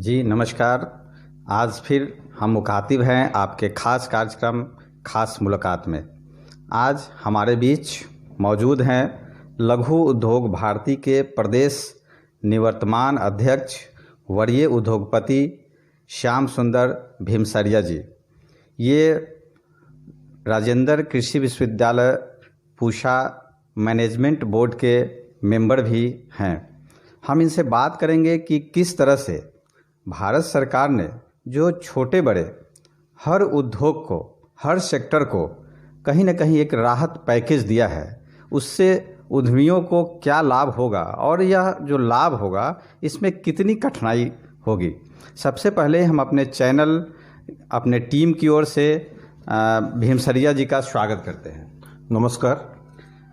जी नमस्कार। आज फिर हम मुखातिब हैं आपके ख़ास कार्यक्रम ख़ास मुलाकात में। आज हमारे बीच मौजूद हैं लघु उद्योग भारती के प्रदेश निवर्तमान अध्यक्ष वरीय उद्योगपति श्याम सुंदर भीमसरिया जी। ये राजेंद्र कृषि विश्वविद्यालय पूषा मैनेजमेंट बोर्ड के मेंबर भी हैं। हम इनसे बात करेंगे कि किस तरह से भारत सरकार ने जो छोटे बड़े हर उद्योग को, हर सेक्टर को कहीं ना कहीं एक राहत पैकेज दिया है, उससे उद्यमियों को क्या लाभ होगा और यह जो लाभ होगा इसमें कितनी कठिनाई होगी। सबसे पहले हम अपने चैनल, अपने टीम की ओर से भीमसरिया जी का स्वागत करते हैं। नमस्कार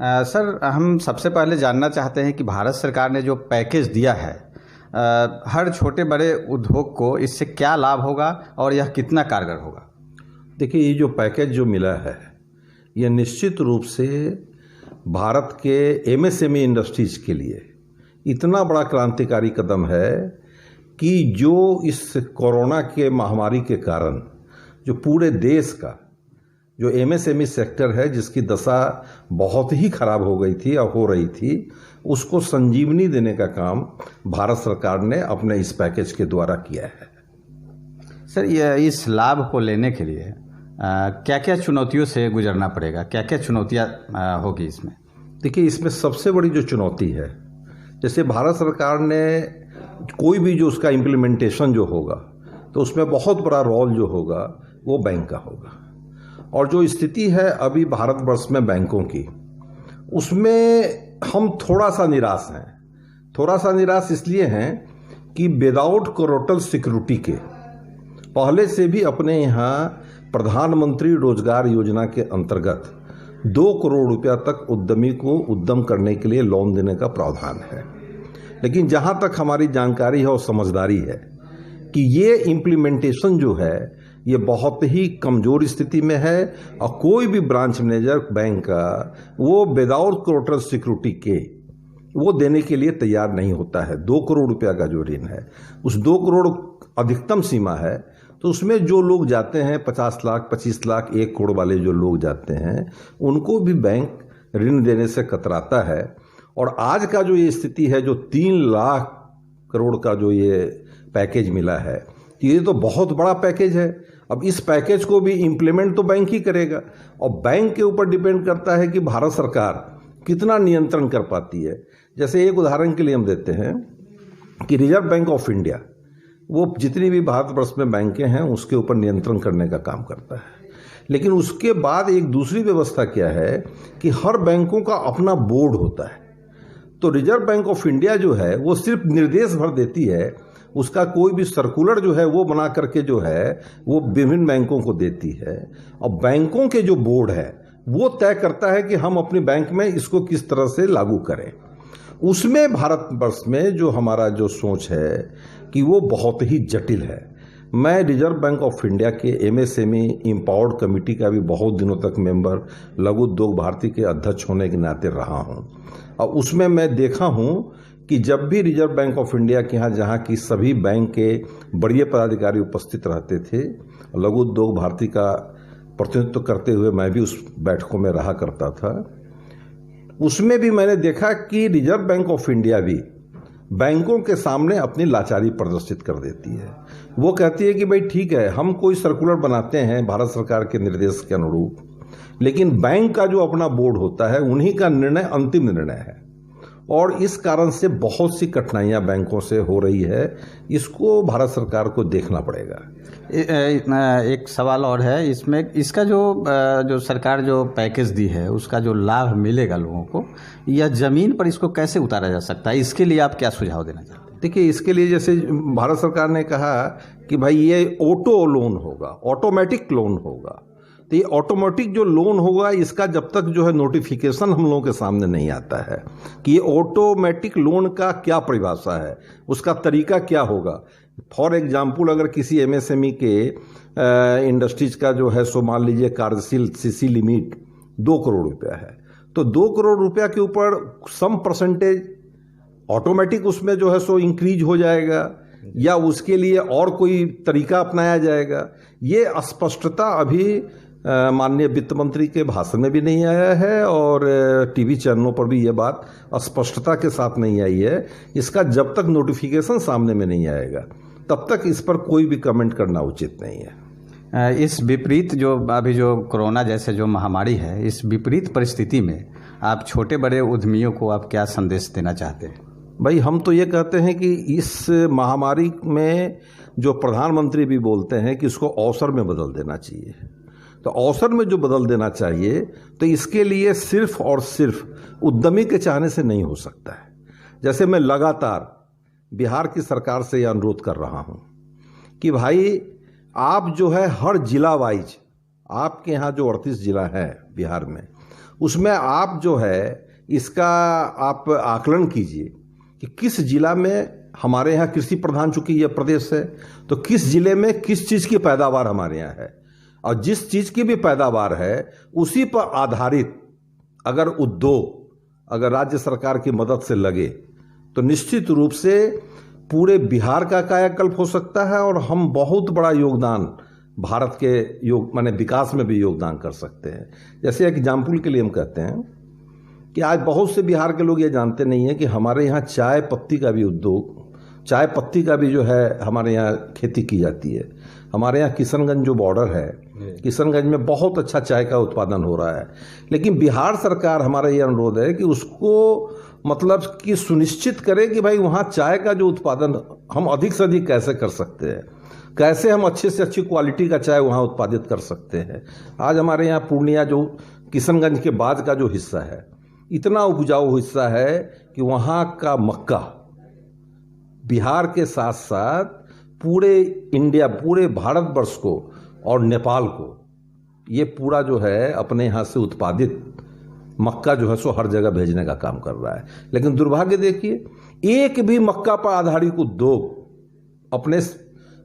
सर, हम सबसे पहले जानना चाहते हैं कि भारत सरकार ने जो पैकेज दिया है हर छोटे बड़े उद्योग को, इससे क्या लाभ होगा और यह कितना कारगर होगा। देखिए, ये जो पैकेज जो मिला है यह निश्चित रूप से भारत के एमएसएमई इंडस्ट्रीज़ के लिए इतना बड़ा क्रांतिकारी कदम है कि जो इस कोरोना के महामारी के कारण जो पूरे देश का जो एमएसएमई सेक्टर है, जिसकी दशा बहुत ही खराब हो गई थी और हो रही थी, उसको संजीवनी देने का काम भारत सरकार ने अपने इस पैकेज के द्वारा किया है। सर, ये इस लाभ को लेने के लिए क्या क्या चुनौतियों से गुजरना पड़ेगा, क्या क्या चुनौतियाँ होगी इसमें? देखिए, इसमें सबसे बड़ी जो चुनौती है, जैसे भारत सरकार ने कोई भी जो उसका इम्प्लीमेंटेशन जो होगा तो उसमें बहुत बड़ा रोल जो होगा वो बैंक का होगा। और जो स्थिति है अभी भारतवर्ष में बैंकों की, उसमें हम थोड़ा सा निराश हैं। थोड़ा सा निराश इसलिए हैं कि विदाउट कोलेटरल सिक्योरिटी के पहले से भी अपने यहाँ प्रधानमंत्री रोजगार योजना के अंतर्गत 2 करोड़ रुपया तक उद्यमी को उद्यम करने के लिए लोन देने का प्रावधान है। लेकिन जहाँ तक हमारी जानकारी है और समझदारी है कि ये इम्प्लीमेंटेशन जो है ये बहुत ही कमज़ोर स्थिति में है और कोई भी ब्रांच मैनेजर बैंक का वो विदाउट कोलेटरल सिक्योरिटी के वो देने के लिए तैयार नहीं होता है। 2 करोड़ रुपया का जो ऋण है, उस 2 करोड़ अधिकतम सीमा है, तो उसमें जो लोग जाते हैं 50 लाख, 25 लाख, 1 करोड़ वाले जो लोग जाते हैं, उनको भी बैंक ऋण देने से कतराता है। और आज का जो ये स्थिति है, जो 3 लाख करोड़ का जो ये पैकेज मिला है, ये तो बहुत बड़ा पैकेज है। अब इस पैकेज को भी इम्प्लीमेंट तो बैंक ही करेगा और बैंक के ऊपर डिपेंड करता है कि भारत सरकार कितना नियंत्रण कर पाती है। जैसे एक उदाहरण के लिए हम देते हैं कि रिजर्व बैंक ऑफ इंडिया वो जितनी भी भारतवर्ष में बैंकें हैं उसके ऊपर नियंत्रण करने का काम करता है। लेकिन उसके बाद एक दूसरी व्यवस्था क्या है कि हर बैंकों का अपना बोर्ड होता है। तो रिजर्व बैंक ऑफ इंडिया जो है वो सिर्फ निर्देश भर देती है, उसका कोई भी सर्कुलर जो है वो बना करके जो है वो विभिन्न बैंकों को देती है। और बैंकों के जो बोर्ड है वो तय करता है कि हम अपनी बैंक में इसको किस तरह से लागू करें। उसमें भारतवर्ष में जो हमारा जो सोच है कि वो बहुत ही जटिल है। मैं रिजर्व बैंक ऑफ इंडिया के एमएसएमई एम्पावर्ड कमेटी का भी बहुत दिनों तक मेंबर, लघु उद्योग भारती के अध्यक्ष होने के नाते रहा हूं। और उसमें मैं देखा हूं कि जब भी रिजर्व बैंक ऑफ इंडिया के यहाँ जहाँ की सभी बैंक के बड़े पदाधिकारी उपस्थित रहते थे, लघु उद्योग भारती का प्रतिनिधित्व करते हुए मैं भी उस बैठकों में रहा करता था, उसमें भी मैंने देखा कि रिजर्व बैंक ऑफ इंडिया भी बैंकों के सामने अपनी लाचारी प्रदर्शित कर देती है। वो कहती है कि भाई ठीक है, हम कोई सर्कुलर बनाते हैं भारत सरकार के निर्देश के अनुरूप, लेकिन बैंक का जो अपना बोर्ड होता है उन्हीं का निर्णय अंतिम निर्णय है। और इस कारण से बहुत सी कठिनाइयां बैंकों से हो रही है। इसको भारत सरकार को देखना पड़ेगा। एक सवाल और है इसमें, इसका जो सरकार जो पैकेज दी है उसका जो लाभ मिलेगा लोगों को, या ज़मीन पर इसको कैसे उतारा जा सकता है, इसके लिए आप क्या सुझाव देना चाहते हैं? देखिए, इसके लिए जैसे भारत सरकार ने कहा कि भाई ये ऑटो लोन होगा, ऑटोमेटिक लोन होगा। तो ये ऑटोमेटिक जो लोन होगा, इसका जब तक जो है नोटिफिकेशन हम लोगों के सामने नहीं आता है कि ये ऑटोमेटिक लोन का क्या परिभाषा है, उसका तरीका क्या होगा। फॉर एग्जाम्पल, अगर किसी एमएसएमई के इंडस्ट्रीज का जो है सो मान लीजिए कार्यशील सीसी लिमिट 2 करोड़ रुपया है, तो 2 करोड़ रुपया के ऊपर सम परसेंटेज ऑटोमेटिक उसमें जो है सो इंक्रीज हो जाएगा। या उसके लिए और कोई तरीका अपनाया जाएगा, ये अस्पष्टता अभी माननीय वित्त मंत्री के भाषण में भी नहीं आया है और टीवी चैनलों पर भी ये बात स्पष्टता के साथ नहीं आई है। इसका जब तक नोटिफिकेशन सामने में नहीं आएगा तब तक इस पर कोई भी कमेंट करना उचित नहीं है। इस विपरीत जो अभी जो कोरोना जैसे जो महामारी है, इस विपरीत परिस्थिति में आप छोटे बड़े उद्यमियों को आप क्या संदेश देना चाहते हैं? भाई, हम तो ये कहते हैं कि इस महामारी में जो प्रधानमंत्री भी बोलते हैं कि इसको अवसर में बदल देना चाहिए, तो अवसर में जो बदल देना चाहिए तो इसके लिए सिर्फ और सिर्फ उद्यमी के चाहने से नहीं हो सकता है। जैसे मैं लगातार बिहार की सरकार से यह अनुरोध कर रहा हूं कि भाई आप जो है हर जिला वाइज, आपके यहाँ जो 38 जिला है बिहार में, उसमें आप जो है इसका आप आकलन कीजिए कि किस जिला में, हमारे यहाँ कृषि प्रधान चूंकि यह प्रदेश है, तो किस जिले में किस चीज़ की पैदावार हमारे यहाँ है, और जिस चीज़ की भी पैदावार है उसी पर आधारित अगर उद्योग अगर राज्य सरकार की मदद से लगे तो निश्चित रूप से पूरे बिहार का कायाकल्प हो सकता है और हम बहुत बड़ा योगदान भारत के माने विकास में भी योगदान कर सकते हैं। जैसे एग्जाम्पल के लिए हम कहते हैं कि आज बहुत से बिहार के लोग ये जानते नहीं हैं कि हमारे यहाँ चाय पत्ती का भी उद्योग, चाय पत्ती का भी जो है हमारे यहाँ खेती की जाती है। हमारे यहाँ किशनगंज जो बॉर्डर है, किशनगंज में बहुत अच्छा चाय का उत्पादन हो रहा है, लेकिन बिहार सरकार, हमारा ये अनुरोध है कि उसको मतलब कि सुनिश्चित करे कि भाई वहाँ चाय का जो उत्पादन हम अधिक से अधिक कैसे कर सकते हैं, कैसे हम अच्छे से अच्छी क्वालिटी का चाय वहाँ उत्पादित कर सकते हैं। आज हमारे यहाँ पूर्णिया जो किशनगंज के बाद का जो हिस्सा है, इतना उपजाऊ हिस्सा है कि वहाँ का मक्का बिहार के साथ साथ पूरे इंडिया, पूरे भारतवर्ष को और नेपाल को, ये पूरा जो है अपने यहाँ से उत्पादित मक्का जो है सो हर जगह भेजने का काम कर रहा है। लेकिन दुर्भाग्य देखिए, एक भी मक्का पर आधारित उद्योग अपने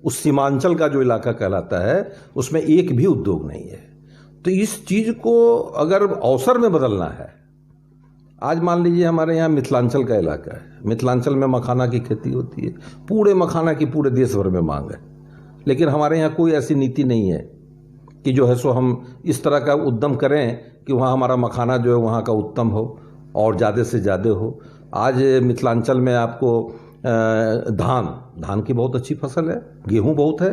उस सीमांचल का जो इलाका कहलाता है उसमें एक भी उद्योग नहीं है। तो इस चीज़ को अगर अवसर में बदलना है, आज मान लीजिए हमारे यहाँ मिथिलांचल का इलाका है, मिथिलांचल में मखाना की खेती होती है, पूरे मखाना की पूरे देश भर में मांग है, लेकिन हमारे यहाँ कोई ऐसी नीति नहीं है कि जो है सो हम इस तरह का उद्यम करें कि वहाँ हमारा मखाना जो है वहाँ का उत्तम हो और ज़्यादा से ज़्यादा हो। आज मिथिलांचल में आपको धान की बहुत अच्छी फसल है, गेहूँ बहुत है,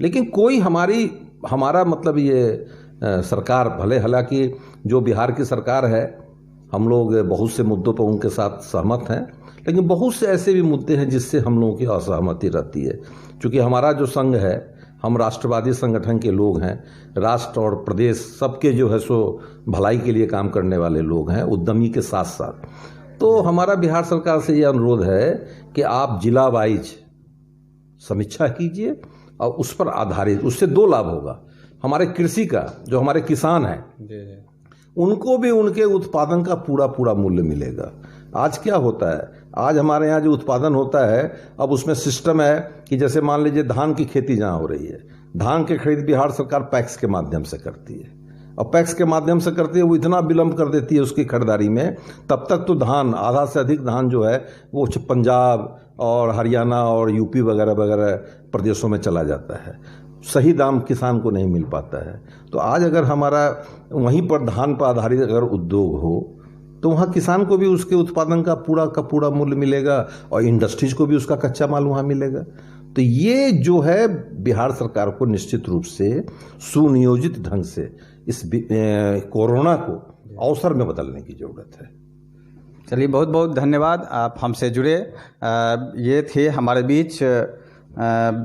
लेकिन कोई हमारा मतलब ये सरकार, भले हालांकि जो बिहार की सरकार है, हम लोग बहुत से मुद्दों पर उनके साथ सहमत हैं, लेकिन बहुत से ऐसे भी मुद्दे हैं जिससे हम लोगों की असहमति रहती है। क्योंकि हमारा जो संघ है, हम राष्ट्रवादी संगठन के लोग हैं, राष्ट्र और प्रदेश सबके जो है सो भलाई के लिए काम करने वाले लोग हैं, उद्यमी के साथ साथ। तो हमारा बिहार सरकार से ये अनुरोध है कि आप जिला वाइज समीक्षा कीजिए और उस पर आधारित, उससे दो लाभ होगा। हमारे कृषि का, जो हमारे किसान हैं, उनको भी उनके उत्पादन का पूरा मूल्य मिलेगा। आज क्या होता है, आज हमारे यहाँ जो उत्पादन होता है, अब उसमें सिस्टम है कि जैसे मान लीजिए धान की खेती जहाँ हो रही है, धान की खरीद बिहार सरकार पैक्स के माध्यम से करती है, और पैक्स के माध्यम से करती है, वो इतना विलम्ब कर देती है उसकी खरीदारी में, तब तक तो धान, आधा से अधिक धान जो है वो पंजाब और हरियाणा और यूपी वगैरह वगैरह प्रदेशों में चला जाता है, सही दाम किसान को नहीं मिल पाता है। तो आज अगर हमारा वहीं पर धान पर आधारित अगर उद्योग हो तो वहाँ किसान को भी उसके उत्पादन का पूरा मूल्य मिलेगा और इंडस्ट्रीज को भी उसका कच्चा माल वहाँ मिलेगा। तो ये जो है बिहार सरकार को निश्चित रूप से सुनियोजित ढंग से इस कोरोना को अवसर में बदलने की जरूरत है। चलिए, बहुत बहुत धन्यवाद, आप हमसे जुड़े। ये थे हमारे बीच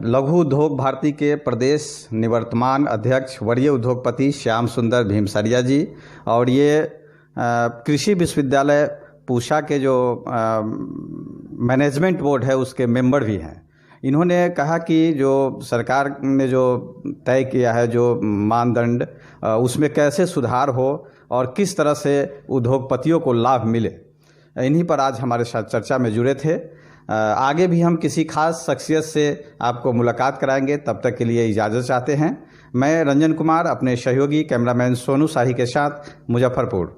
लघु उद्योग भारती के प्रदेश निवर्तमान अध्यक्ष वरीय उद्योगपति श्याम सुंदर भीमसरिया जी, और ये कृषि विश्वविद्यालय पूसा के जो मैनेजमेंट बोर्ड है उसके मेंबर भी हैं। इन्होंने कहा कि जो सरकार ने जो तय किया है जो मानदंड, उसमें कैसे सुधार हो और किस तरह से उद्योगपतियों को लाभ मिले, इन्हीं पर आज हमारे साथ चर्चा में जुड़े थे। आगे भी हम किसी खास शख्सियत से आपको मुलाकात कराएंगे, तब तक के लिए इजाज़त चाहते हैं। मैं रंजन कुमार अपने सहयोगी कैमरामैन सोनू शाही के साथ मुजफ्फरपुर।